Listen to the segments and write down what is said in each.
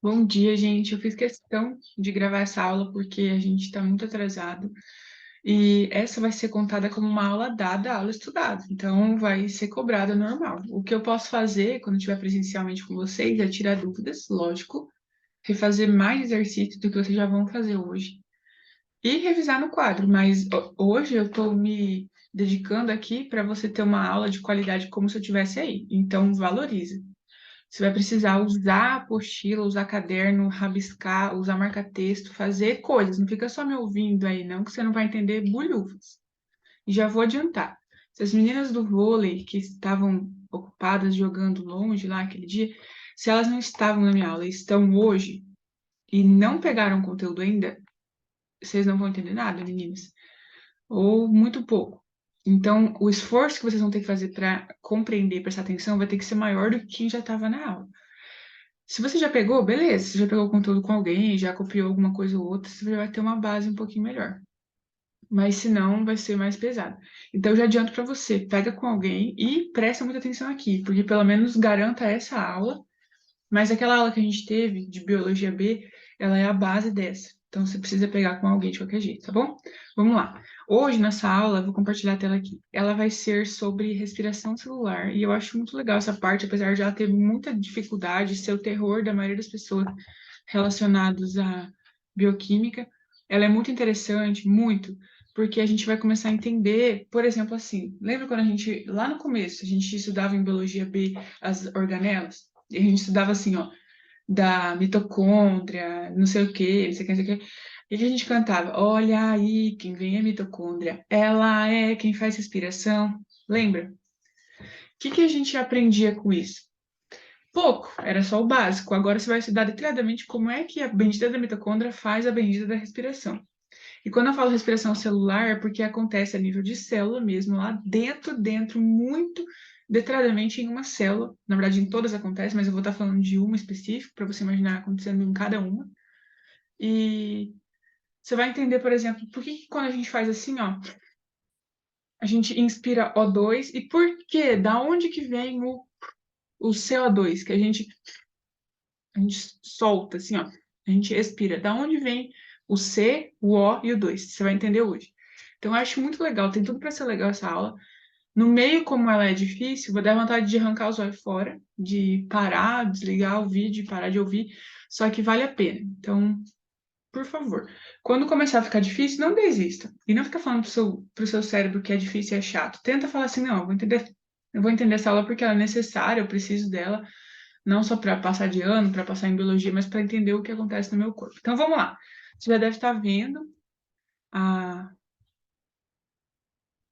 Bom dia, gente. Eu fiz questão de gravar essa aula porque a gente está muito atrasado e essa vai ser contada como uma aula dada, aula estudada. Então, vai ser cobrada normal. O que eu posso fazer quando estiver presencialmente com vocês é tirar dúvidas, lógico, refazer mais exercícios do que vocês já vão fazer hoje e revisar no quadro. Mas hoje eu estou me dedicando aqui para você ter uma aula de qualidade como se eu estivesse aí. Então, valorize. Você vai precisar usar a apostila, usar caderno, rabiscar, usar marca-texto, fazer coisas. Não fica só me ouvindo aí, não, que você não vai entender bulhufas. E já vou adiantar. Se as meninas do vôlei que estavam ocupadas jogando longe lá aquele dia, se elas não estavam na minha aula e estão hoje e não pegaram conteúdo ainda, vocês não vão entender nada, meninas. Ou muito pouco. Então, o esforço que vocês vão ter que fazer para compreender, prestar atenção, vai ter que ser maior do que quem já estava na aula. Se você já pegou, beleza. Você já pegou o conteúdo com alguém, já copiou alguma coisa ou outra, você já vai ter uma base um pouquinho melhor. Mas se não, vai ser mais pesado. Então, eu já adianto para você, pega com alguém e presta muita atenção aqui, porque pelo menos garanta essa aula. Mas aquela aula que a gente teve de Biologia B, ela é a base dessa. Então, você precisa pegar com alguém de qualquer jeito, tá bom? Vamos lá. Hoje, nessa aula, eu vou compartilhar a tela aqui. Ela vai ser sobre respiração celular. E eu acho muito legal essa parte, apesar de ela ter muita dificuldade, ser o terror da maioria das pessoas relacionados à bioquímica. Ela é muito interessante, muito, porque a gente vai começar a entender, por exemplo, assim, lembra quando a gente, lá no começo, a gente estudava em Biologia B as organelas? E a gente estudava assim, ó, da mitocôndria, não sei o quê, não sei o quê, não sei o quê. E que a gente cantava, olha aí, quem vem é mitocôndria, ela é quem faz respiração. Lembra? O que que a gente aprendia com isso? Pouco, era só o básico. Agora você vai estudar detalhadamente como é que a bendita da mitocôndria faz a bendita da respiração. E quando eu falo respiração celular, é porque acontece a nível de célula mesmo, lá dentro, muito detalhadamente em uma célula. Na verdade, em todas acontece, mas eu vou estar falando de uma específica, para você imaginar acontecendo em cada uma. E você vai entender, por exemplo, por que que quando a gente faz assim, ó, a gente inspira O2 e por quê? Da onde que vem o CO2 que a gente solta, assim, ó. A gente expira. Da onde vem o C, o O e o 2? Você vai entender hoje. Então, eu acho muito legal. Tem tudo para ser legal essa aula. No meio, como ela é difícil, vou dar vontade de arrancar os olhos fora, de parar, desligar o vídeo, parar de ouvir. Só que vale a pena. Então, por favor, quando começar a ficar difícil, não desista. E não fica falando pro seu cérebro que é difícil e é chato. Tenta falar assim, não, eu vou entender essa aula porque ela é necessária, eu preciso dela não só para passar de ano, para passar em biologia, mas para entender o que acontece no meu corpo. Então vamos lá. Você já deve estar vendo a...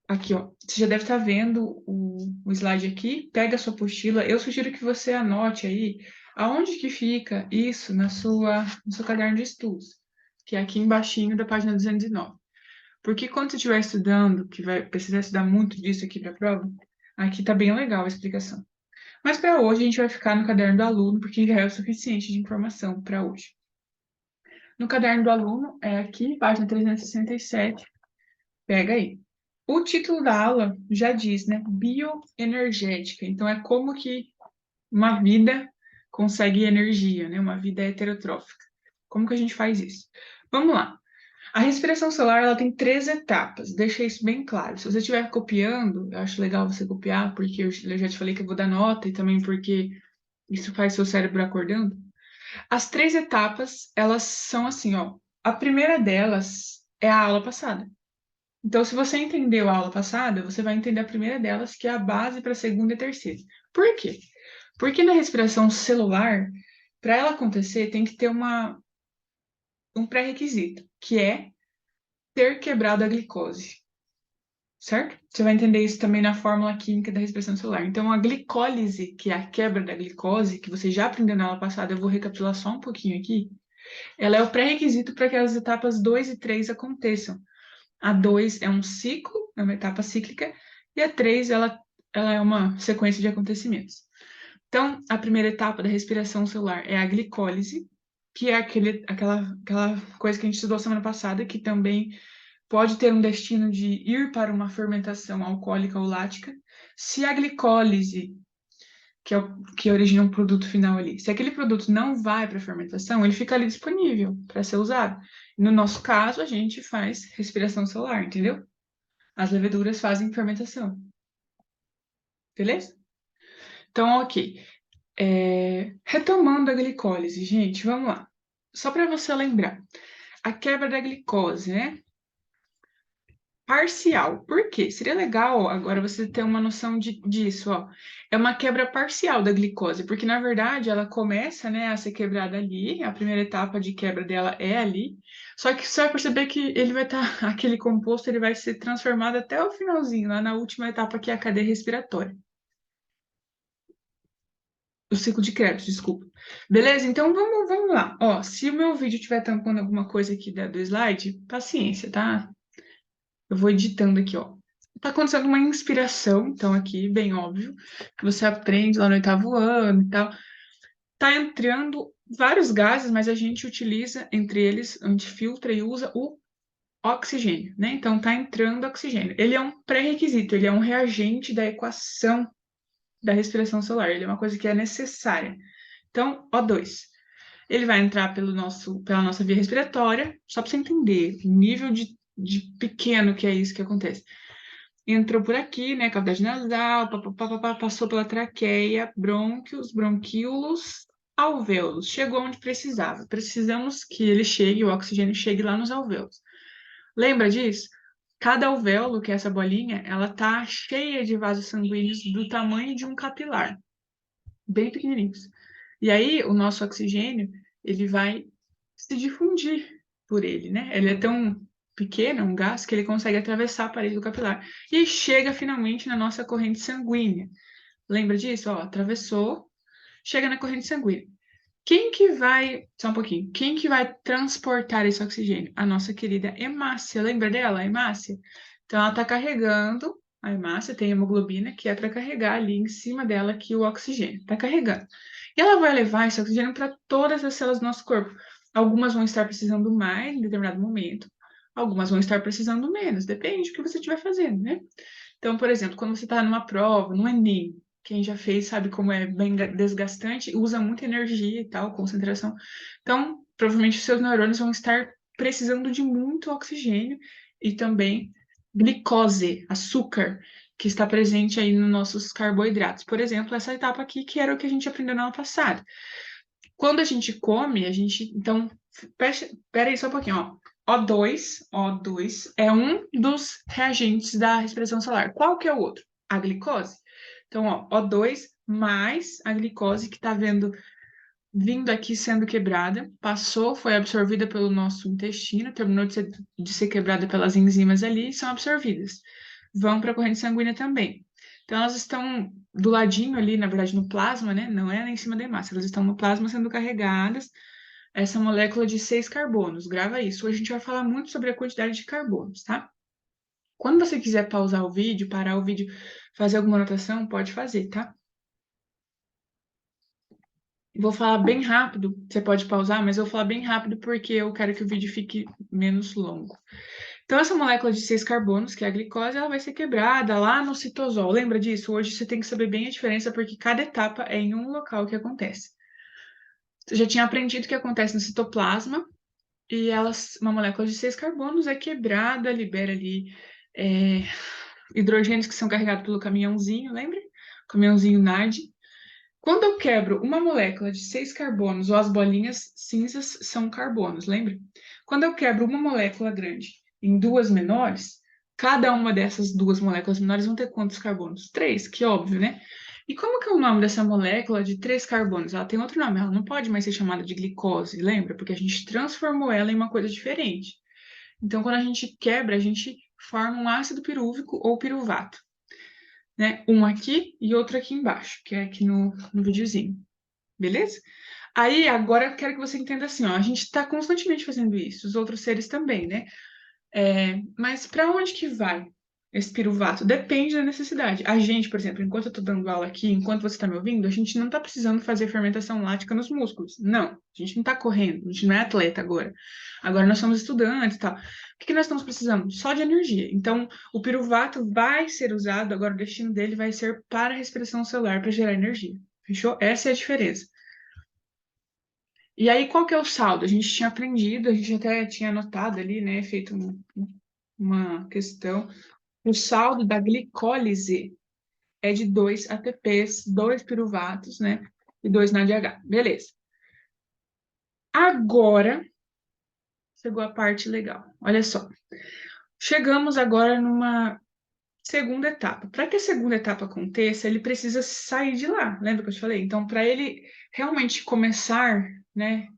aqui, ó. Você já deve estar vendo o slide aqui. Pega a sua apostila. Eu sugiro que você anote aí aonde que fica isso no seu caderno de estudos, que é aqui embaixinho da página 209. Porque quando você estiver estudando, que vai precisar estudar muito disso aqui para a prova, aqui tá bem legal a explicação. Mas para hoje a gente vai ficar no caderno do aluno, porque já é o suficiente de informação para hoje. No caderno do aluno, é aqui, página 367, pega aí. O título da aula já diz, né? Bioenergética. Então, é como que uma vida consegue energia, né? Uma vida heterotrófica. Como que a gente faz isso? Vamos lá. A respiração celular, ela tem 3 etapas. Deixa isso bem claro. Se você estiver copiando, eu acho legal você copiar, porque eu já te falei que eu vou dar nota e também porque isso faz seu cérebro acordando. As 3 etapas, elas são assim, ó. A primeira delas é a aula passada. Então, se você entendeu a aula passada, você vai entender a primeira delas, que é a base para a segunda e terceira. Por quê? Porque na respiração celular, para ela acontecer, tem que ter um pré-requisito, que é ter quebrado a glicose, certo? Você vai entender isso também na fórmula química da respiração celular. Então, a glicólise, que é a quebra da glicose, que você já aprendeu na aula passada, eu vou recapitular só um pouquinho aqui. Ela é o pré-requisito para que as etapas 2 e 3 aconteçam. A 2 é um ciclo, é uma etapa cíclica, e a 3 ela é uma sequência de acontecimentos. Então, a primeira etapa da respiração celular é a glicólise, que é aquela coisa que a gente estudou semana passada, que também pode ter um destino de ir para uma fermentação alcoólica ou lática. Se a glicólise que origina um produto final ali. Se aquele produto não vai para a fermentação, ele fica ali disponível para ser usado. No nosso caso, a gente faz respiração celular, entendeu? As leveduras fazem fermentação. Beleza? Então, ok. Retomando a glicólise, gente, vamos lá. Só para você lembrar, a quebra da glicose, né? Parcial. Por quê? Seria legal agora você ter uma noção disso, ó. É uma quebra parcial da glicose, porque na verdade ela começa, né, a ser quebrada ali, a primeira etapa de quebra dela é ali. Só que você vai perceber que ele vai estar, aquele composto, ele vai ser transformado até o finalzinho, lá na última etapa que é a cadeia respiratória. O ciclo de Krebs, desculpa. Beleza? Então vamos lá. Ó, se o meu vídeo estiver tampando alguma coisa aqui do slide, paciência, tá? Eu vou editando aqui, ó. Tá acontecendo uma inspiração, então aqui, bem óbvio, que você aprende lá no 8º ano e tal. Tá entrando vários gases, mas a gente utiliza, entre eles, a gente filtra e usa o oxigênio, né? Então tá entrando oxigênio. Ele é um pré-requisito, ele é um reagente da equação da respiração celular, ele é uma coisa que é necessária. Então, O2. Ele vai entrar pela nossa via respiratória, só para você entender o nível de pequeno que é isso que acontece. Entrou por aqui, né? Cavidade nasal, passou pela traqueia, brônquios, bronquíolos, alvéolos. Chegou onde precisava. Precisamos que ele chegue, o oxigênio chegue lá nos alvéolos. Lembra disso? Cada alvéolo, que é essa bolinha, ela tá cheia de vasos sanguíneos do tamanho de um capilar, bem pequenininhos. E aí, o nosso oxigênio, ele vai se difundir por ele, né? Ele é tão pequeno, é um gás, que ele consegue atravessar a parede do capilar e chega finalmente na nossa corrente sanguínea. Lembra disso? Ó, atravessou, chega na corrente sanguínea. Quem que vai, só um pouquinho, quem que vai transportar esse oxigênio? A nossa querida hemácia, lembra dela, a hemácia? Então, ela está carregando, a hemácia tem hemoglobina, que é para carregar ali em cima dela aqui o oxigênio, está carregando. E ela vai levar esse oxigênio para todas as células do nosso corpo. Algumas vão estar precisando mais em determinado momento, algumas vão estar precisando menos, depende do que você estiver fazendo, né? Então, por exemplo, quando você está numa prova, no Enem, quem já fez sabe como é bem desgastante, usa muita energia e tal, concentração. Então, provavelmente os seus neurônios vão estar precisando de muito oxigênio e também glicose, açúcar, que está presente aí nos nossos carboidratos. Por exemplo, essa etapa aqui, que era o que a gente aprendeu no ano passado. Quando a gente come, a gente. Então, espera aí só um pouquinho, ó. O2 é um dos reagentes da respiração celular. Qual que é o outro? A glicose. Então, ó, O2 mais a glicose que está vindo aqui sendo quebrada, passou, foi absorvida pelo nosso intestino, terminou de ser quebrada pelas enzimas ali e são absorvidas. Vão para a corrente sanguínea também. Então, elas estão do ladinho ali, na verdade, no plasma, né? Não é em cima da hemácia, elas estão no plasma sendo carregadas. Essa molécula de 6 carbonos, grava isso. Hoje a gente vai falar muito sobre a quantidade de carbonos, tá? Quando você quiser pausar o vídeo, parar o vídeo, fazer alguma anotação, pode fazer, tá? Vou falar bem rápido, você pode pausar, mas eu vou falar bem rápido porque eu quero que o vídeo fique menos longo. Então, essa molécula de 6 carbonos, que é a glicose, ela vai ser quebrada lá no citosol. Lembra disso? Hoje você tem que saber bem a diferença porque cada etapa é em um local que acontece. Você já tinha aprendido que acontece no citoplasma e uma molécula de 6 carbonos é quebrada, libera ali é, hidrogênios que são carregados pelo caminhãozinho, lembra? Caminhãozinho NAD. Quando eu quebro uma molécula de 6 carbonos, ou as bolinhas cinzas são carbonos, lembra? Quando eu quebro uma molécula grande em duas menores, cada uma dessas duas moléculas menores vão ter quantos carbonos? 3, que óbvio, né? E como que é o nome dessa molécula de 3 carbonos? Ela tem outro nome, ela não pode mais ser chamada de glicose, lembra? Porque a gente transformou ela em uma coisa diferente. Então, quando a gente quebra, a gente forma um ácido pirúvico ou piruvato, né? Um aqui e outro aqui embaixo, que é aqui no videozinho. Beleza? Aí, agora eu quero que você entenda assim, ó, a gente está constantemente fazendo isso, os outros seres também, né? Mas para onde que vai esse piruvato? Depende da necessidade. A gente, por exemplo, enquanto eu estou dando aula aqui, enquanto você está me ouvindo, a gente não está precisando fazer fermentação lática nos músculos. Não, a gente não está correndo, a gente não é atleta agora. Agora nós somos estudantes e tal. O que que nós estamos precisando? Só de energia. Então, o piruvato vai ser usado, agora o destino dele vai ser para a respiração celular, para gerar energia. Fechou? Essa é a diferença. E aí, qual que é o saldo? A gente tinha aprendido, a gente até tinha anotado ali, né? Feito uma questão. O saldo da glicólise é de 2 ATPs, 2 piruvatos, né? E 2 NADH. Beleza. Agora, chegou a parte legal. Olha só. Chegamos agora numa segunda etapa. Para que a segunda etapa aconteça, ele precisa sair de lá. Lembra que eu te falei? Então, para ele realmente começar, né?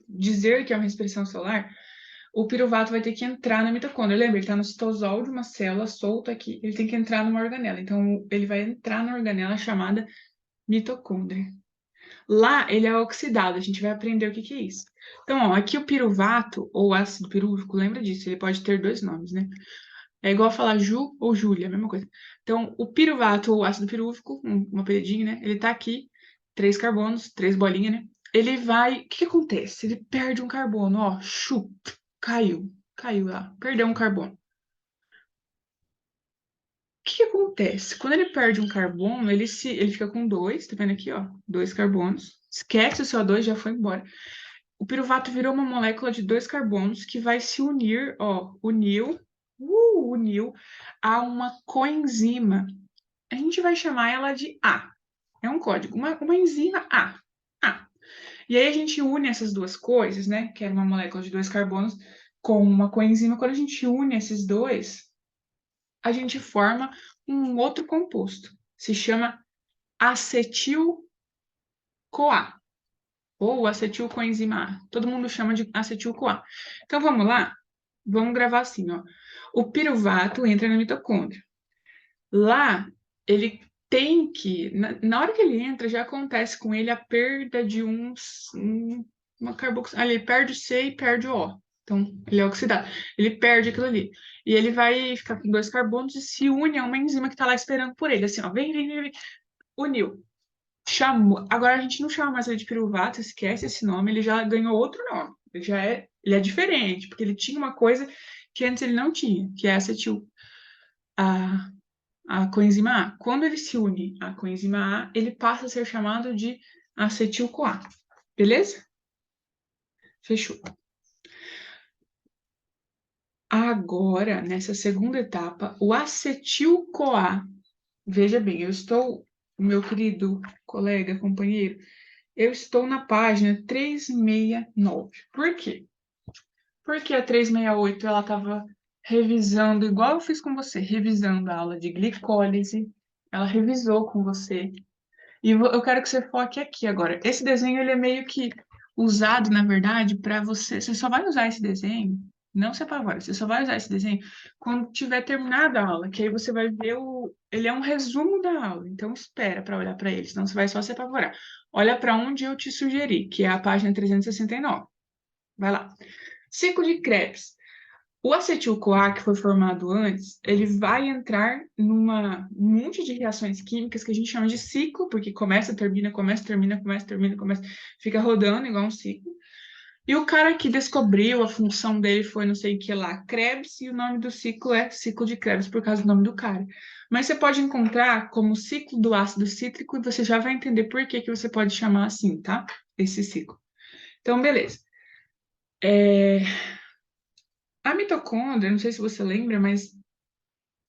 Dizer que é uma respiração celular, o piruvato vai ter que entrar na mitocôndria. Lembra? Ele está no citosol de uma célula solta aqui. Ele tem que entrar numa organela. Então, ele vai entrar na organela chamada mitocôndria. Lá, ele é oxidado. A gente vai aprender o que que é isso. Então, ó, aqui o piruvato, ou ácido pirúvico, lembra disso? Ele pode ter dois nomes, né? É igual falar Ju ou Júlia, a mesma coisa. Então, o piruvato, ou ácido pirúvico, um apelidinho, né? Ele tá aqui, 3 carbonos, 3 bolinhas, né? Ele vai... O que que acontece? Ele perde um carbono, ó. Chu, caiu. Caiu lá. Perdeu um carbono. O que que acontece? Quando ele perde um carbono, ele fica com dois, tá vendo aqui, ó? 2 carbonos. Esquece o CO2, já foi embora. O piruvato virou uma molécula de 2 carbonos que vai se unir, ó, uniu a uma coenzima. A gente vai chamar ela de A. É um código, uma enzima A. A. E aí a gente une essas duas coisas, né? Que é uma molécula de 2 carbonos com uma coenzima. Quando a gente une esses dois, a gente forma um outro composto. Se chama acetil-CoA ou acetil-coenzima A. Todo mundo chama de acetil-CoA. Então vamos lá? Vamos gravar assim, ó. O piruvato entra na mitocôndria. Lá, ele tem que, na hora que ele entra, já acontece com ele a perda de uma carboxila. Ele perde o C e perde o O. Então, ele é oxidado. Ele perde aquilo ali. E ele vai ficar com 2 carbonos e se une a uma enzima que está lá esperando por ele. Assim, ó, vem. Uniu. Chamou. Agora a gente não chama mais ele de piruvato, esquece esse nome, ele já ganhou outro nome. Ele é diferente, porque ele tinha uma coisa que antes ele não tinha, que é acetil. A a coenzima A. Quando ele se une à coenzima A, ele passa a ser chamado de acetil-CoA. Beleza? Fechou. Agora, nessa segunda etapa, o acetil-CoA, veja bem, meu querido colega, companheiro, eu estou na página 369. Por quê? Porque a 368 ela estava revisando, igual eu fiz com você, revisando a aula de glicólise, ela revisou com você. E eu quero que você foque aqui agora. Esse desenho ele é meio que usado, na verdade, para você. Você só vai usar esse desenho, não se apavore, você só vai usar esse desenho quando tiver terminado a aula, que aí você vai ver o. Ele é um resumo da aula, então espera para olhar para ele, senão você vai só se apavorar. Olha para onde eu te sugeri, que é a página 369. Vai lá. Ciclo de Krebs. O acetil-CoA que foi formado antes, ele vai entrar numa um monte de reações químicas que a gente chama de ciclo, porque começa, termina, começa, termina, começa, termina, começa, fica rodando igual um ciclo. E o cara que descobriu a função dele foi não sei o que lá, Krebs, e o nome do ciclo é ciclo de Krebs por causa do nome do cara. Mas você pode encontrar como ciclo do ácido cítrico e você já vai entender por que que você pode chamar assim, tá? Esse ciclo. Então, beleza. É, a mitocôndria, não sei se você lembra, mas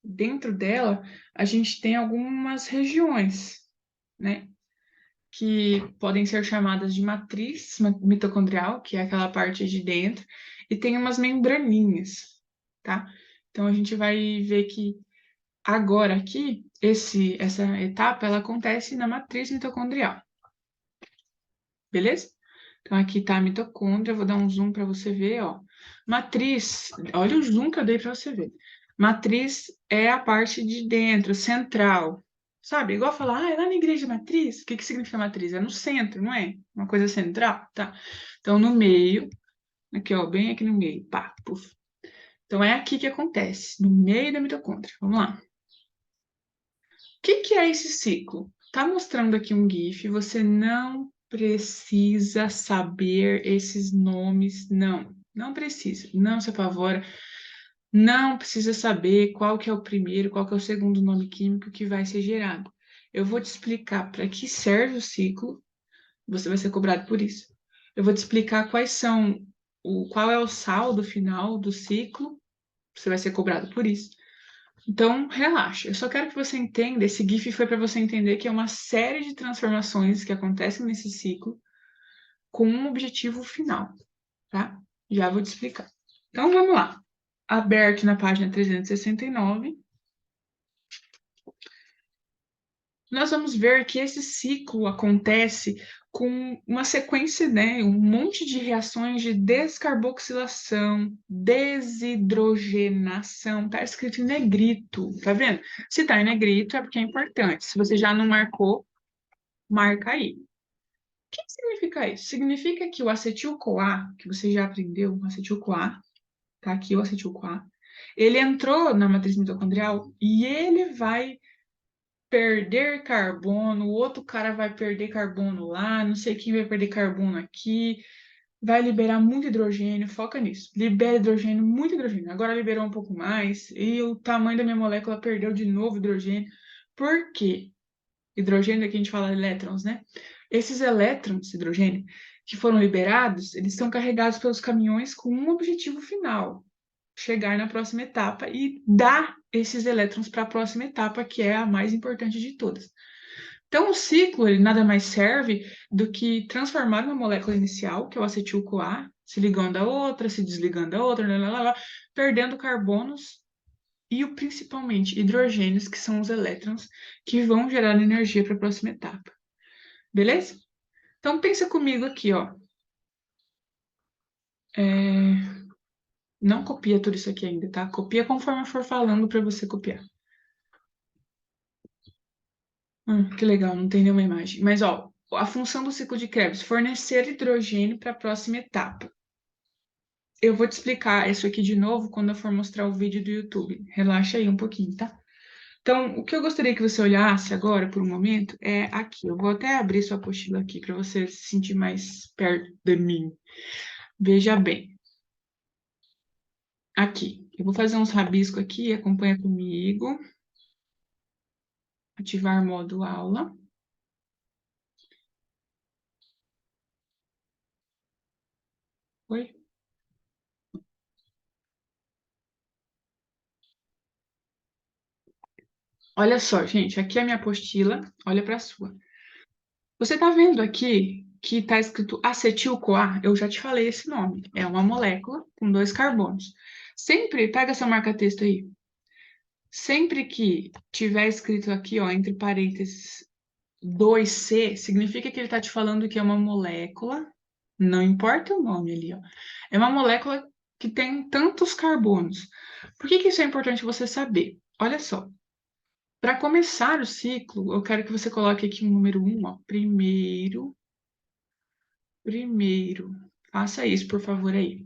dentro dela a gente tem algumas regiões, né? Que podem ser chamadas de matriz mitocondrial, que é aquela parte de dentro, e tem umas membraninhas, tá? Então a gente vai ver que agora aqui, essa etapa, ela acontece na matriz mitocondrial, beleza? Então aqui tá a mitocôndria, vou dar um zoom para você ver, ó. Matriz, olha o zoom que eu dei para você ver. Matriz é a parte de dentro, central. Sabe? Igual falar, ah, é lá na igreja matriz. O que que significa matriz? É no centro, não é? Uma coisa central, tá? Então no meio, aqui ó, bem aqui no meio, pá, puf. Então é aqui que acontece, no meio da mitocôndria. Vamos lá. O que que é esse ciclo? Tá mostrando aqui um GIF, você não precisa saber esses nomes, não precisa, não se apavora, não precisa saber qual que é o primeiro, qual que é o segundo nome químico que vai ser gerado. Eu vou te explicar para que serve o ciclo, você vai ser cobrado por isso. Eu vou te explicar qual é o saldo final do ciclo, você vai ser cobrado por isso. Então, relaxa. Eu só quero que você entenda, esse GIF foi para você entender que é uma série de transformações que acontecem nesse ciclo com um objetivo final, tá? Já vou te explicar. Então, vamos lá. Aberto na página 369, nós vamos ver que esse ciclo acontece com uma sequência, né, um monte de reações de descarboxilação, desidrogenação, tá escrito em negrito, tá vendo? Se tá em negrito é porque é importante. Se você já não marcou, marca aí. O que significa isso? Significa que o acetil-CoA, que você já aprendeu, o acetil-CoA, tá aqui o acetil-CoA, ele entrou na matriz mitocondrial e ele vai perder carbono, o outro cara vai perder carbono lá, não sei quem vai perder carbono aqui, vai liberar muito hidrogênio, foca nisso. Libera hidrogênio, muito hidrogênio. Agora liberou um pouco mais e o tamanho da minha molécula perdeu de novo hidrogênio. Por quê? Hidrogênio, aqui a gente fala elétrons, né? Esses elétrons, hidrogênio, que foram liberados, eles são carregados pelos caminhões com um objetivo final, chegar na próxima etapa e dar esses elétrons para a próxima etapa, que é a mais importante de todas. Então, o ciclo, ele nada mais serve do que transformar uma molécula inicial, que é o acetil-CoA, se ligando a outra, se desligando a outra, perdendo carbonos e principalmente hidrogênios, que são os elétrons, que vão gerar energia para a próxima etapa. Beleza? Então, pensa comigo aqui, ó. Não copia tudo isso aqui ainda, tá? Copia conforme eu for falando para você copiar. Que legal, não tem nenhuma imagem. Mas, ó, a função do ciclo de Krebs, fornecer hidrogênio para a próxima etapa. Eu vou te explicar isso aqui de novo quando eu for mostrar o vídeo do YouTube. Relaxa aí um pouquinho, tá? Então, o que eu gostaria que você olhasse agora, por um momento, é aqui. Eu vou até abrir sua apostila aqui para você se sentir mais perto de mim. Veja bem. Aqui. Eu vou fazer uns rabiscos aqui, acompanha comigo. Ativar modo aula. Oi? Olha só, gente, aqui é a minha apostila, olha para a sua. Você está vendo aqui que está escrito acetil-CoA? Eu já te falei esse nome. É uma molécula com 2 carbonos. Sempre, pega essa marca-texto aí. Sempre que tiver escrito aqui, ó, entre parênteses, 2C, significa que ele está te falando que é uma molécula, não importa o nome ali, ó. É uma molécula que tem tantos carbonos. Por que isso é importante você saber? Olha só. Para começar o ciclo, eu quero que você coloque aqui um número 1, ó. Primeiro. Faça isso, por favor, aí.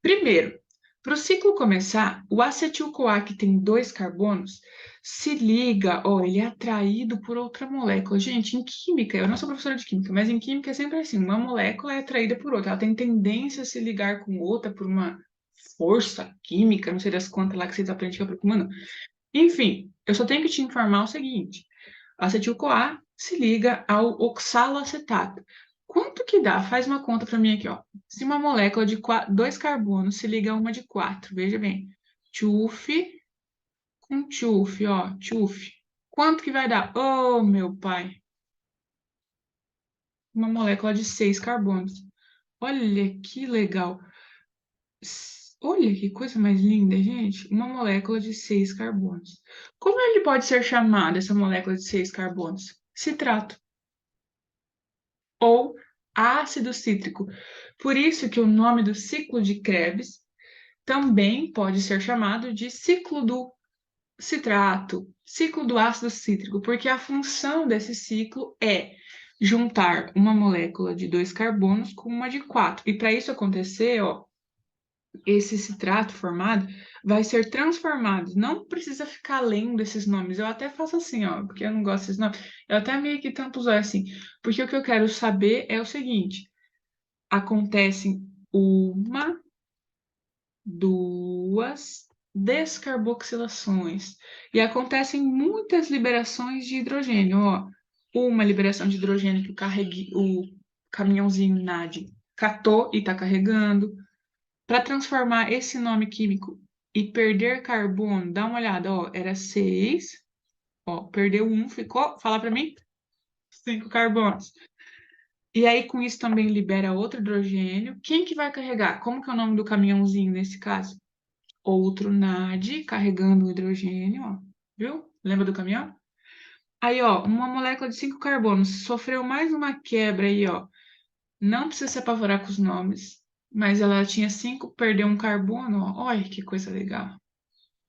Primeiro, para o ciclo começar, o acetil-CoA, que tem 2 carbonos, se liga, ó, ele é atraído por outra molécula. Gente, em química, eu não sou professora de química, mas em química é sempre assim, uma molécula é atraída por outra, ela tem tendência a se ligar com outra por uma força química, não sei das quantas lá que vocês aprendem que eu procuro, enfim, eu só tenho que te informar o seguinte: acetil-CoA se liga ao oxaloacetato. Quanto que dá? Faz uma conta para mim aqui, ó. Se uma molécula de 2 carbonos se liga a uma de 4, veja bem. Tchuf com tchuf, ó, tchuf. Quanto que vai dar? Oh, meu pai. Uma molécula de 6 carbonos. Olha que legal. Olha que coisa mais linda, gente. Uma molécula de 6 carbonos. Como ele pode ser chamada, essa molécula de 6 carbonos? Citrato ou ácido cítrico. Por isso que o nome do ciclo de Krebs também pode ser chamado de ciclo do citrato, ciclo do ácido cítrico, porque a função desse ciclo é juntar uma molécula de 2 carbonos com uma de 4. E para isso acontecer, ó, esse citrato formado vai ser transformado. Não precisa ficar lendo esses nomes. Eu até faço assim, ó, porque eu não gosto desses nomes. Eu até meio que tanto usar assim, porque o que eu quero saber é o seguinte: acontecem uma, duas, descarboxilações. E acontecem muitas liberações de hidrogênio. Ó, uma liberação de hidrogênio que o caminhãozinho NAD catou e está carregando. Para transformar esse nome químico e perder carbono, dá uma olhada, ó, era 6, ó, perdeu um, ficou, fala para mim, 5 carbonos. E aí, com isso, também libera outro hidrogênio. Quem que vai carregar? Como que é o nome do caminhãozinho nesse caso? Outro NAD carregando o hidrogênio, ó. Viu? Lembra do caminhão? Aí, ó, uma molécula de 5 carbonos sofreu mais uma quebra aí, ó. Não precisa se apavorar com os nomes, mas ela tinha 5, perdeu um carbono, ó. Olha que coisa legal.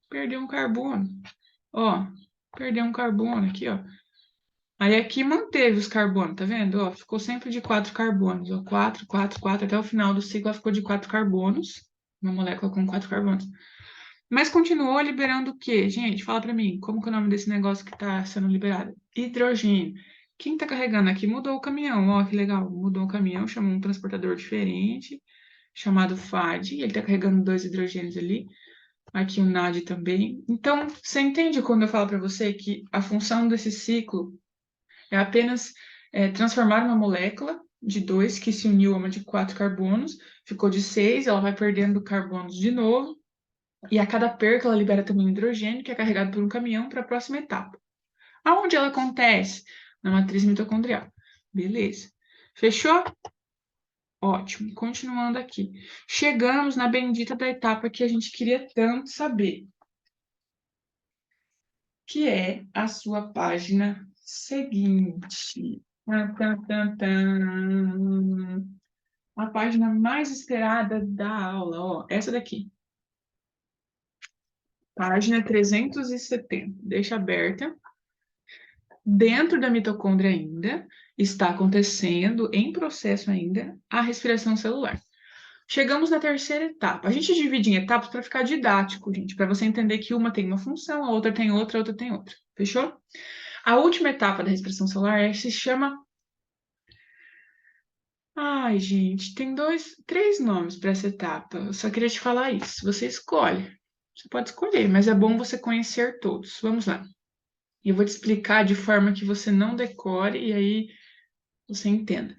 Perdeu um carbono. Ó, perdeu um carbono aqui, ó. Aí aqui manteve os carbonos, tá vendo? Ó, ficou sempre de 4 carbonos, ó, 4, 4, 4, até o final do ciclo ela ficou de 4 carbonos, uma molécula com 4 carbonos. Mas continuou liberando o quê? Gente, fala pra mim, como que é o nome desse negócio que tá sendo liberado? Hidrogênio. Quem tá carregando aqui mudou o caminhão, ó, que legal, mudou o caminhão, chamou um transportador diferente, chamado FAD, ele tá carregando 2 hidrogênios ali, aqui o NAD também. Então, você entende quando eu falo pra você que a função desse ciclo é apenas transformar uma molécula de 2 que se uniu a uma de 4 carbonos, ficou de 6, ela vai perdendo carbonos de novo, e a cada perca ela libera também hidrogênio, que é carregado por um caminhão para a próxima etapa. Aonde ela acontece? Na matriz mitocondrial. Beleza. Fechou? Ótimo. Continuando aqui. Chegamos na bendita da etapa que a gente queria tanto saber, que é a sua página seguinte. Tan, tan, tan, tan. A página mais esperada da aula, ó, essa daqui. Página 370. Deixa aberta. Dentro da mitocôndria ainda está acontecendo, em processo ainda, a respiração celular. Chegamos na terceira etapa. A gente divide em etapas para ficar didático, gente, para você entender que uma tem uma função, a outra tem outra, a outra tem outra. Fechou? A última etapa da respiração celular se chama. Ai, gente, tem três nomes para essa etapa. Eu só queria te falar isso. Você escolhe. Você pode escolher, mas é bom você conhecer todos. Vamos lá. E eu vou te explicar de forma que você não decore e aí você entenda.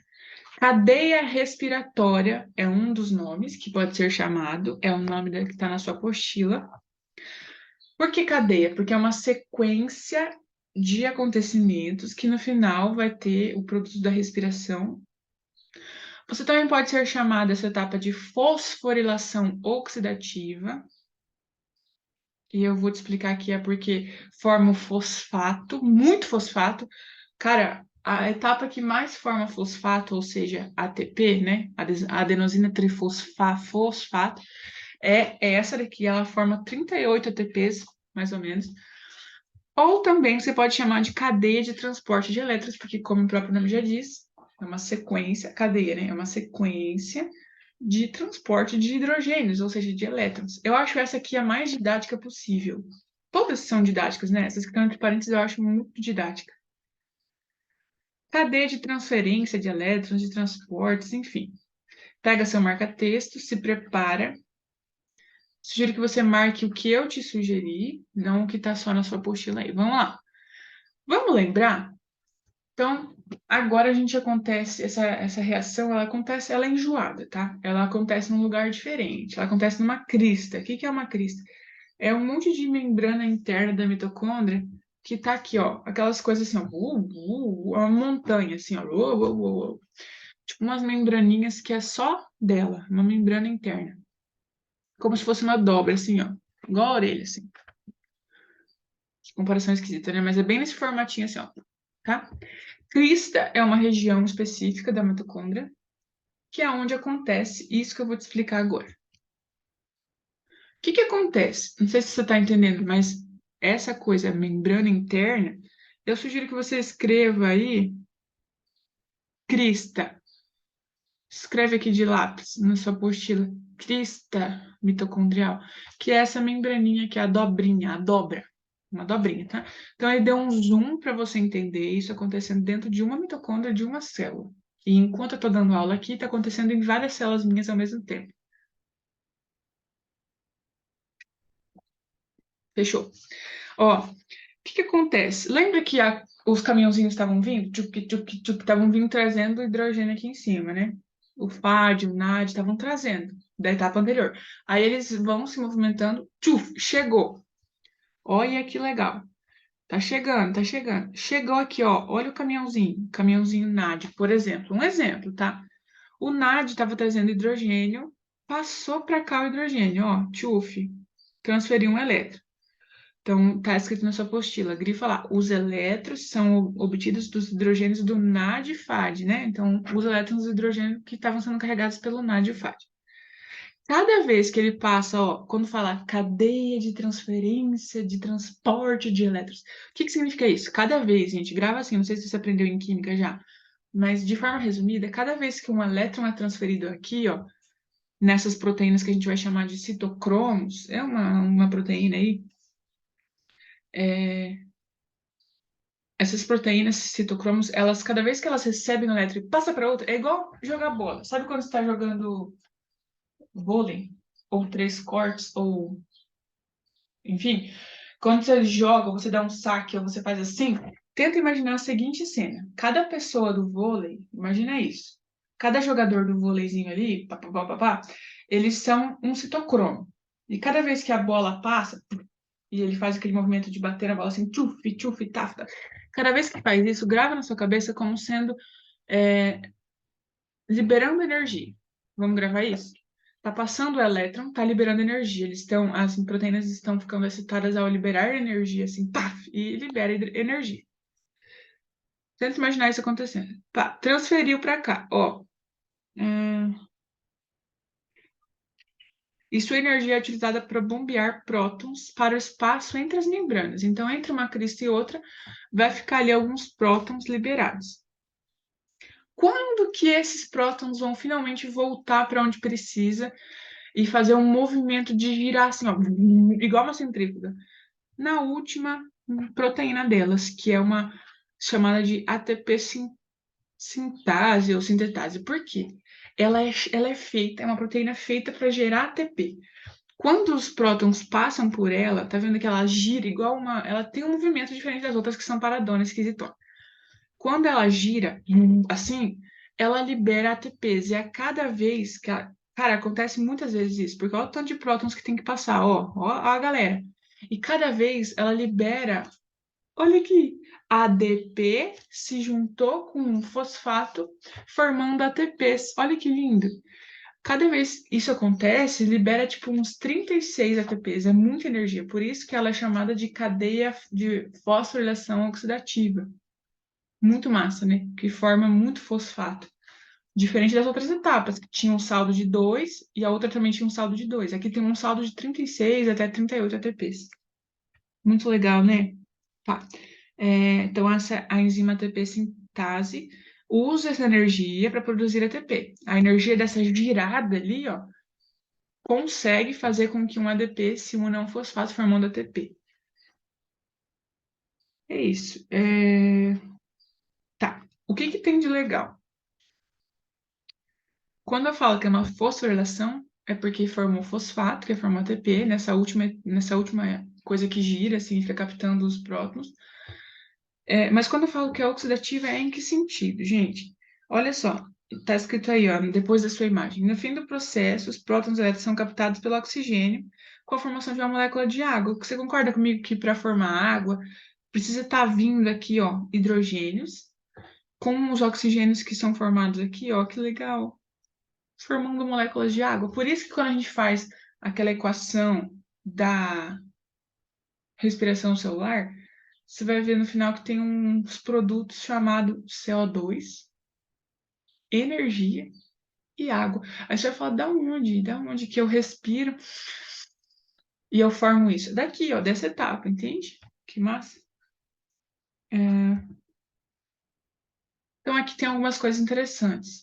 Cadeia respiratória é um dos nomes que pode ser chamado, é o nome que está na sua apostila. Por que cadeia? Porque é uma sequência de acontecimentos que no final vai ter o produto da respiração. Você também pode ser chamada essa etapa de fosforilação oxidativa. E eu vou te explicar aqui é porque forma o fosfato, muito fosfato. Cara, a etapa que mais forma fosfato, ou seja, ATP, né? A adenosina trifosfato, é essa daqui. Ela forma 38 ATPs, mais ou menos. Ou também você pode chamar de cadeia de transporte de elétrons, porque, como o próprio nome já diz, é uma sequência, cadeia, né? É uma sequência de transporte de hidrogênios, ou seja, de elétrons. Eu acho essa aqui a mais didática possível. Todas são didáticas, né? Essas que estão entre parênteses eu acho muito didática. Cadeia de transferência de elétrons, de transportes, enfim. Pega seu marca-texto, se prepara. Sugiro que você marque o que eu te sugeri, não o que está só na sua apostila aí. Vamos lá. Vamos lembrar? Então, agora a gente acontece, essa reação, ela acontece, ela é enjoada, tá? Ela acontece num lugar diferente, ela acontece numa crista. O que que é uma crista? É um monte de membrana interna da mitocôndria que tá aqui, ó, aquelas coisas assim, ó, uma montanha, assim, ó, tipo umas membraninhas que é só dela, uma membrana interna. Como se fosse uma dobra, assim, ó, igual a orelha, assim. Comparação esquisita, né? Mas é bem nesse formatinho, assim, ó, tá? Crista é uma região específica da mitocôndria, que é onde acontece isso que eu vou te explicar agora. O que que acontece? Não sei se você está entendendo, mas essa coisa, membrana interna, eu sugiro que você escreva aí crista. Escreve aqui de lápis na sua apostila, crista mitocondrial, que é essa membraninha que é a dobrinha, a dobra. Uma dobrinha, tá? Então, aí deu um zoom para você entender isso acontecendo dentro de uma mitocôndria de uma célula. E enquanto eu estou dando aula aqui, está acontecendo em várias células minhas ao mesmo tempo. Fechou. Ó, o que acontece? Lembra que os caminhãozinhos estavam vindo? Estavam vindo trazendo hidrogênio aqui em cima, né? O FAD, o NAD estavam trazendo da etapa anterior. Aí eles vão se movimentando, chegou. Olha que legal. Tá chegando, tá chegando. Chegou aqui, ó. Olha o caminhãozinho NAD, por exemplo. Um exemplo, tá? O NAD estava trazendo hidrogênio, passou para cá o hidrogênio, ó. Transferiu um elétron. Então, tá escrito na sua apostila, grifa lá, os elétrons são obtidos dos hidrogênios do NAD e FAD, né? Então, os elétrons do hidrogênio que estavam sendo carregados pelo NAD e FAD. Cada vez que ele passa, ó, quando fala cadeia de transferência, de transporte de elétrons, o que significa isso? Cada vez, gente, grava assim, não sei se você aprendeu em química já, mas de forma resumida, cada vez que um elétron é transferido aqui, ó, nessas proteínas que a gente vai chamar de citocromos, é uma proteína aí, essas proteínas citocromos, elas, cada vez que elas recebem um elétron e passa para outra, é igual jogar bola. Sabe quando você está jogando vôlei, ou três cortes, ou enfim, quando você joga, você dá um saque ou você faz assim, tenta imaginar a seguinte cena. Cada pessoa do vôlei, imagina isso. Cada jogador do vôleizinho ali, pá, pá, pá, pá, pá, eles são um citocromo. E cada vez que a bola passa, e ele faz aquele movimento de bater a bola assim, tchuf, tchuf, taf, taf. Cada vez que faz isso, grava na sua cabeça como sendo é, liberando energia. Vamos gravar isso? Tá passando o elétron, tá liberando energia. As proteínas estão ficando excitadas ao liberar energia, assim, paf, e libera energia. Tenta imaginar isso acontecendo. Pá, transferiu para cá, ó. E sua energia é utilizada para bombear prótons para o espaço entre as membranas. Então, entre uma crista e outra, vai ficar ali alguns prótons liberados. Quando que esses prótons vão finalmente voltar para onde precisa e fazer um movimento de girar assim, ó, igual uma centrífuga? Na última proteína delas, que é uma chamada de ATP sintase ou sintetase. Por quê? Ela é feita, é uma proteína feita para gerar ATP. Quando os prótons passam por ela, tá vendo que ela gira igual uma. Ela tem um movimento diferente das outras que são paradonas, esquisitão. Quando ela gira, assim, ela libera ATPs. E a cada vez que. Cara, acontece muitas vezes isso, porque olha o tanto de prótons que tem que passar, ó a galera. E cada vez ela libera. Olha aqui, ADP se juntou com um fosfato, formando ATPs. Olha que lindo. Cada vez isso acontece, libera tipo uns 36 ATPs, é muita energia. Por isso que ela é chamada de cadeia de fosforilação oxidativa. Muito massa, né? Que forma muito fosfato. Diferente das outras etapas, que tinha um saldo de 2 e a outra também tinha um saldo de 2. Aqui tem um saldo de 36 até 38 ATPs. Muito legal, né? Tá. Então, a enzima ATP sintase usa essa energia para produzir ATP. A energia dessa girada ali, ó, consegue fazer com que um ADP se una a um fosfato formando ATP. É isso. Tá. O que tem de legal? Quando eu falo que é uma fosforilação, é porque formou fosfato, que forma ATP, nessa última coisa que gira, assim, fica captando os prótons. Mas quando eu falo que é oxidativa, é em que sentido, gente? Olha só, está escrito aí, ó, depois da sua imagem. No fim do processo, os prótons e elétrons são captados pelo oxigênio com a formação de uma molécula de água. Você concorda comigo que para formar água precisa estar vindo aqui, ó, hidrogênios com os oxigênios que são formados aqui, ó, que legal, formando moléculas de água. Por isso que quando a gente faz aquela equação da respiração celular, você vai ver no final que tem uns produtos chamados CO2, energia e água. Aí você vai falar, da onde que eu respiro e eu formo isso? Daqui, ó, dessa etapa, entende? Que massa. Então aqui tem algumas coisas interessantes.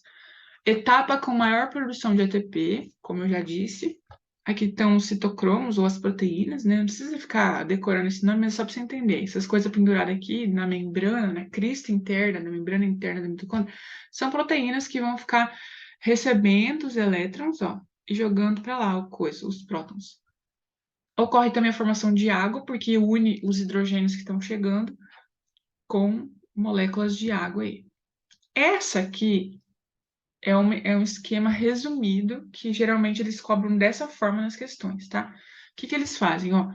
Etapa com maior produção de ATP, como eu já disse. Aqui estão os citocromos ou as proteínas, né? Não precisa ficar decorando esse nome, mas é só para você entender. Essas coisas penduradas aqui na membrana, na crista interna, na membrana interna da mitocôndria, são proteínas que vão ficar recebendo os elétrons, ó, e jogando para lá os prótons. Ocorre também a formação de água, porque une os hidrogênios que estão chegando com moléculas de água aí. Essa aqui é um esquema resumido que geralmente eles cobram dessa forma nas questões, tá? O que que eles fazem? Ó,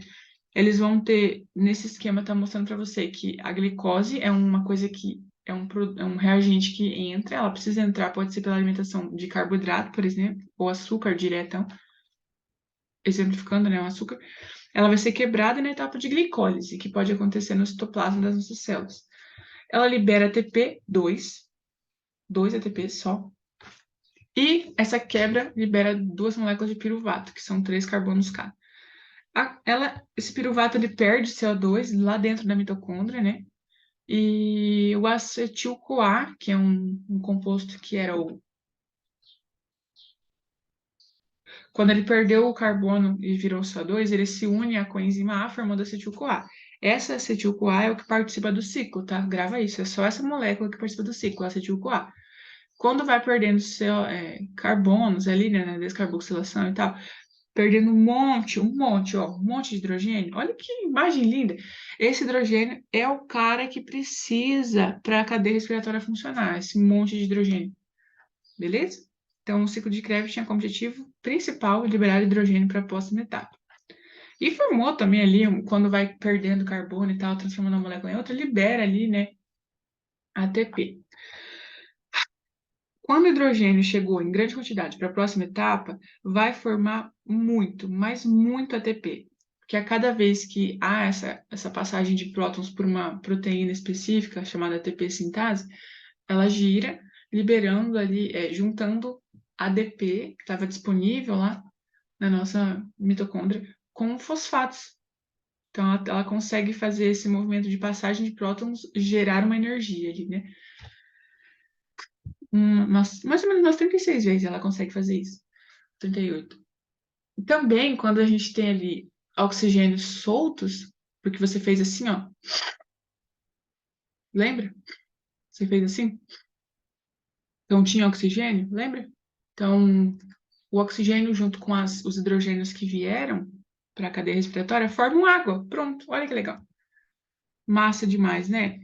eles vão ter, nesse esquema, tá mostrando para você que a glicose é uma coisa que é um reagente que entra, ela precisa entrar, pode ser pela alimentação de carboidrato, por exemplo, ou açúcar diretão, exemplificando, né, o açúcar. Ela vai ser quebrada na etapa de glicólise, que pode acontecer no citoplasma das nossas células. Ela libera ATP, dois ATP só, e essa quebra libera duas moléculas de piruvato, que são 3 carbonos cada. Esse piruvato ele perde CO2 lá dentro da mitocôndria, né? E o acetil-CoA, que é um composto que era o. Quando ele perdeu o carbono e virou CO2, ele se une à coenzima A formando acetil-CoA. Essa acetil-CoA é o que participa do ciclo, tá? Grava isso, é só essa molécula que participa do ciclo, a acetil-CoA. Quando vai perdendo carbonos ali, né, na descarboxilação e tal, perdendo um monte de hidrogênio. Olha que imagem linda. Esse hidrogênio é o cara que precisa para a cadeia respiratória funcionar, esse monte de hidrogênio. Beleza? Então, o ciclo de Krebs tinha como objetivo principal liberar hidrogênio para a próxima etapa. E formou também ali, quando vai perdendo carbono e tal, transformando uma molécula em outra, libera ali, né, ATP. Quando o hidrogênio chegou em grande quantidade para a próxima etapa, vai formar muito, mas muito ATP. Porque a cada vez que há essa passagem de prótons por uma proteína específica, chamada ATP sintase, ela gira, liberando ali, juntando ADP, que estava disponível lá na nossa mitocôndria, com fosfatos. Então, ela consegue fazer esse movimento de passagem de prótons, gerar uma energia ali, né? Mais ou menos umas 36 vezes ela consegue fazer isso. 38. Também, quando a gente tem ali oxigênios soltos, porque você fez assim, ó. Lembra? Você fez assim? Então tinha oxigênio, lembra? Então, o oxigênio junto com os hidrogênios que vieram para a cadeia respiratória formam água. Pronto, olha que legal. Massa demais, né?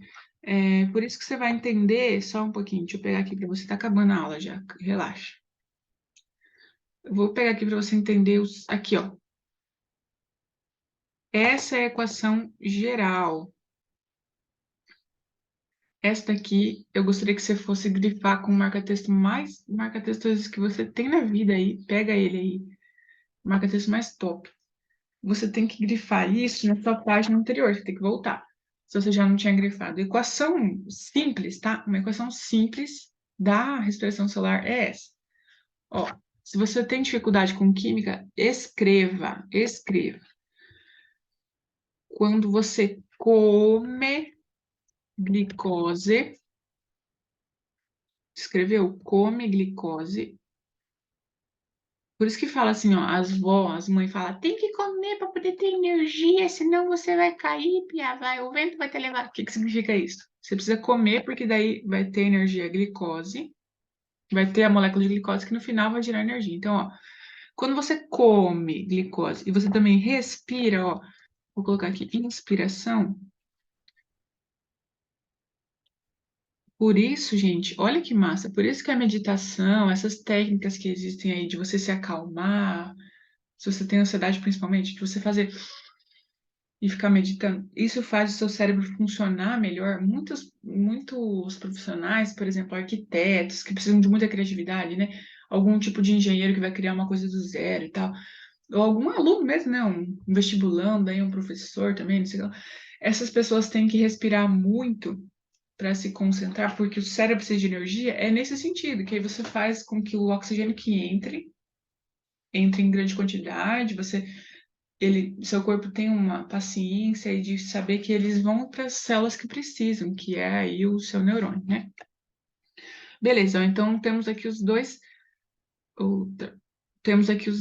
Por isso que você vai entender só um pouquinho. Deixa eu pegar aqui para você. Tá acabando a aula já. Relaxa. Eu vou pegar aqui para você entender aqui, ó. Essa é a equação geral. Esta aqui, eu gostaria que você fosse grifar com o marca-texto mais marca-textos que você tem na vida aí. Pega ele aí, marca-texto mais top. Você tem que grifar isso na sua página anterior, você tem que voltar. Se você já não tinha grifado. Equação simples, tá? Uma equação simples da respiração celular é essa. Ó, se você tem dificuldade com química, escreva. Quando você come glicose, escreveu come glicose. Por isso que fala assim, ó, as mães falam, tem que comer para poder ter energia, senão você vai cair, pia, vai, o vento vai te levar. O que que significa isso? Você precisa comer porque daí vai ter energia glicose, vai ter a molécula de glicose que no final vai gerar energia. Então, ó, quando você come glicose e você também respira, ó, vou colocar aqui inspiração. Por isso, gente, olha que massa. Por isso que a meditação, essas técnicas que existem aí de você se acalmar, se você tem ansiedade principalmente, de você fazer e ficar meditando, isso faz o seu cérebro funcionar melhor. Muitos profissionais, por exemplo, arquitetos, que precisam de muita criatividade, né? Algum tipo de engenheiro que vai criar uma coisa do zero e tal. Ou algum aluno mesmo, né? Um vestibulando, aí um professor também, não sei lá. Essas pessoas têm que respirar muito para se concentrar, porque o cérebro precisa de energia, é nesse sentido, que aí você faz com que o oxigênio que entre em grande quantidade, seu corpo tem uma paciência de saber que eles vão para as células que precisam, que é aí o seu neurônio, né? Beleza, então temos aqui os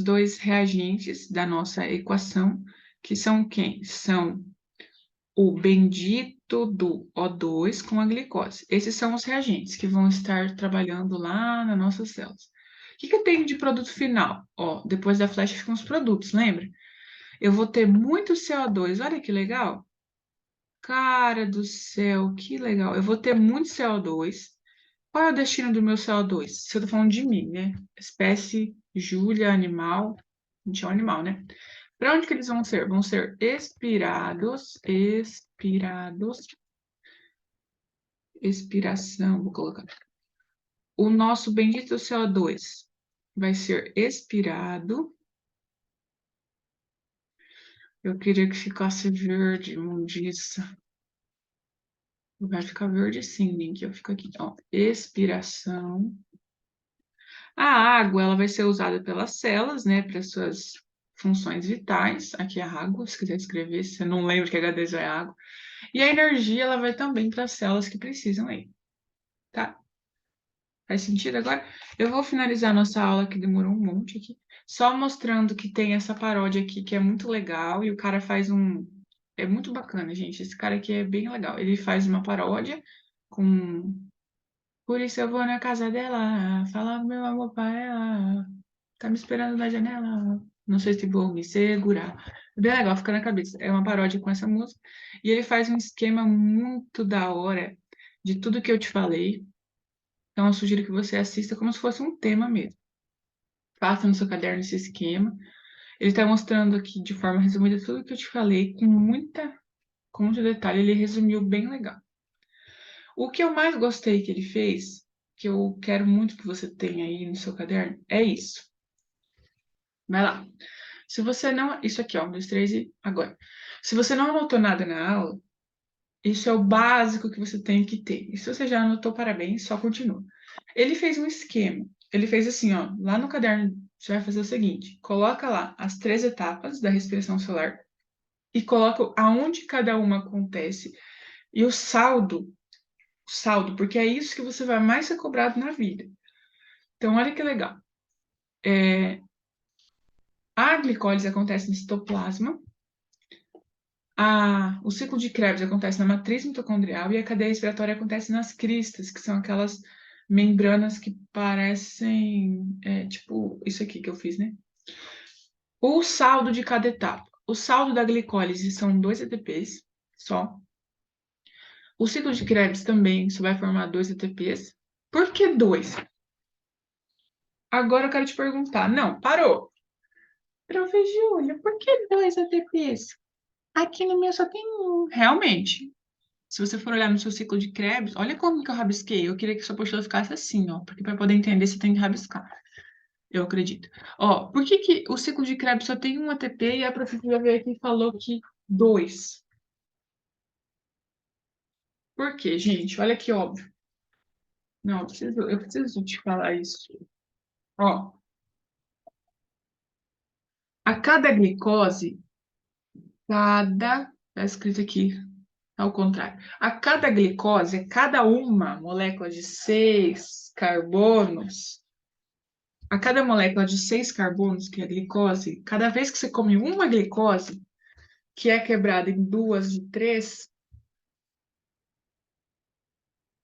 dois reagentes da nossa equação, que são quem? São o bendito do O2 com a glicose. Esses são os reagentes que vão estar trabalhando lá nas nossas células. O que eu tenho de produto final? Ó, depois da flecha ficam os produtos, lembra? Eu vou ter muito CO2. Olha que legal. Cara do céu, que legal. Eu vou ter muito CO2. Qual é o destino do meu CO2? Se eu tô falando de mim, né? Espécie, Júlia, animal. A gente é um animal, né? Para onde que eles vão ser? Vão ser expiração, vou colocar. O nosso bendito CO2 vai ser expirado. Eu queria que ficasse verde, imundiça. Vai ficar verde sim, Link. Eu fico aqui, ó. Expiração. A água, ela vai ser usada pelas células, né, para suas funções vitais. Aqui é a água, se quiser escrever, se você não lembra que H2O é água. E a energia, ela vai também para as células que precisam aí, tá? Faz sentido agora? Eu vou finalizar nossa aula, que demorou um monte aqui, só mostrando que tem essa paródia aqui, que é muito legal, e o cara faz um... É muito bacana, gente. Esse cara aqui é bem legal. Ele faz uma paródia com... Por isso eu vou na casa dela, falar meu amor pra ela. Tá me esperando na janela. Não sei se vou me segurar. É bem legal, fica na cabeça. É uma paródia com essa música. E ele faz um esquema muito da hora de tudo que eu te falei. Então, eu sugiro que você assista como se fosse um tema mesmo. Faça no seu caderno esse esquema. Ele está mostrando aqui de forma resumida tudo que eu te falei, com muito detalhe. Ele resumiu bem legal. O que eu mais gostei que ele fez, que eu quero muito que você tenha aí no seu caderno, é isso. Vai lá. Se você não. Isso aqui, ó, um, dois, três e agora. Se você não anotou nada na aula, isso é o básico que você tem que ter. E se você já anotou, parabéns, só continua. Ele fez um esquema. Ele fez assim, ó, lá no caderno, você vai fazer o seguinte: coloca lá as 3 etapas da respiração solar e coloca aonde cada uma acontece e o saldo, porque é isso que você vai mais ser cobrado na vida. Então, olha que legal. A glicólise acontece no citoplasma. O ciclo de Krebs acontece na matriz mitocondrial e a cadeia respiratória acontece nas cristas, que são aquelas membranas que parecem, tipo isso aqui que eu fiz, né? O saldo de cada etapa. O saldo da glicólise são 2 ATPs só. O ciclo de Krebs também só vai formar 2 ATPs. Por que 2? Agora eu quero te perguntar. Não, parou. Profe. Júlia, por que 2 ATPs? Aqui no meu só tem um. Realmente. Se você for olhar no seu ciclo de Krebs, olha como que eu rabisquei. Eu queria que sua apostila ficasse assim, ó, porque para poder entender você tem que rabiscar. Eu acredito. Ó, por que que o ciclo de Krebs só tem um ATP e a professora veio aqui e falou que 2? Por quê, gente? Olha que óbvio. Não, eu preciso te falar isso. Ó, a cada glicose, tá escrito aqui, tá ao contrário. A cada glicose, cada uma molécula de 6 carbonos. A cada molécula de 6 carbonos, que é a glicose, cada vez que você come uma glicose, que é quebrada em duas de três,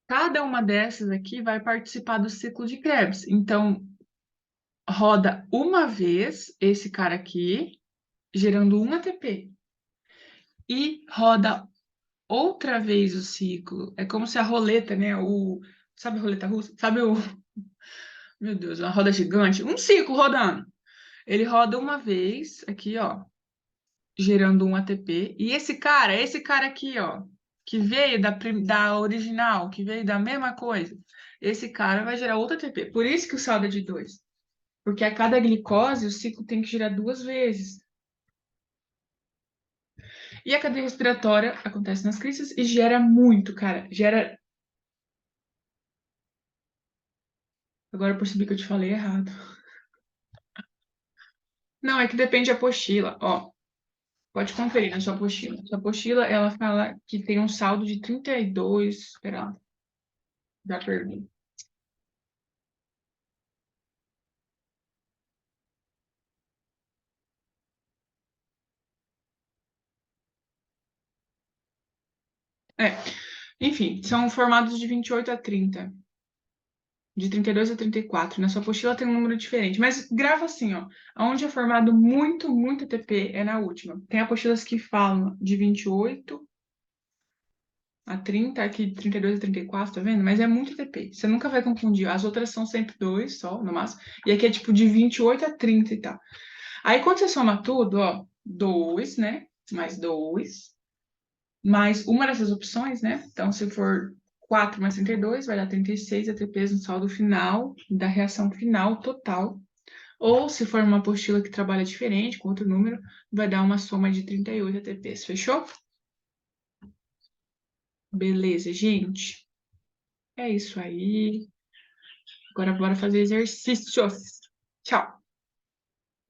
cada uma dessas aqui vai participar do ciclo de Krebs. Então, roda uma vez esse cara aqui, gerando um ATP. E roda outra vez o ciclo. É como se a roleta, né? Sabe a roleta russa? Sabe o. Meu Deus, uma roda gigante. Um ciclo rodando. Ele roda uma vez aqui, ó, gerando um ATP. E esse cara aqui, ó, que veio da original, que veio da mesma coisa, esse cara vai gerar outro ATP. Por isso que o saldo é de 2. Porque a cada glicose, o ciclo tem que girar 2 vezes. E a cadeia respiratória acontece nas cristas e gera muito, cara. Gera. Agora eu percebi que eu te falei errado. Não, é que depende da apostila. Ó, pode conferir na sua apostila. Sua apostila, ela fala que tem um saldo de 32. Espera lá, já perdi. É, enfim, são formados de 28 a 30. de 32 a 34. Na sua apostila tem um número diferente, mas grava assim, ó. Onde é formado muito ATP é na última. Tem apostilas que falam de 28 a 30, aqui de 32 a 34, tá vendo? Mas é muito ATP. Você nunca vai confundir. As outras são sempre 2 só, no máximo. E aqui é tipo de 28 a 30 e tal. Aí quando você soma tudo, ó, 2, né? Mais 2, mais uma dessas opções, né? Então, se for 4 mais 32, vai dar 36 ATPs no saldo final, da reação final total. Ou, se for uma apostila que trabalha diferente, com outro número, vai dar uma soma de 38 ATPs. Fechou? Beleza, gente. É isso aí. Agora bora fazer exercícios. Tchau.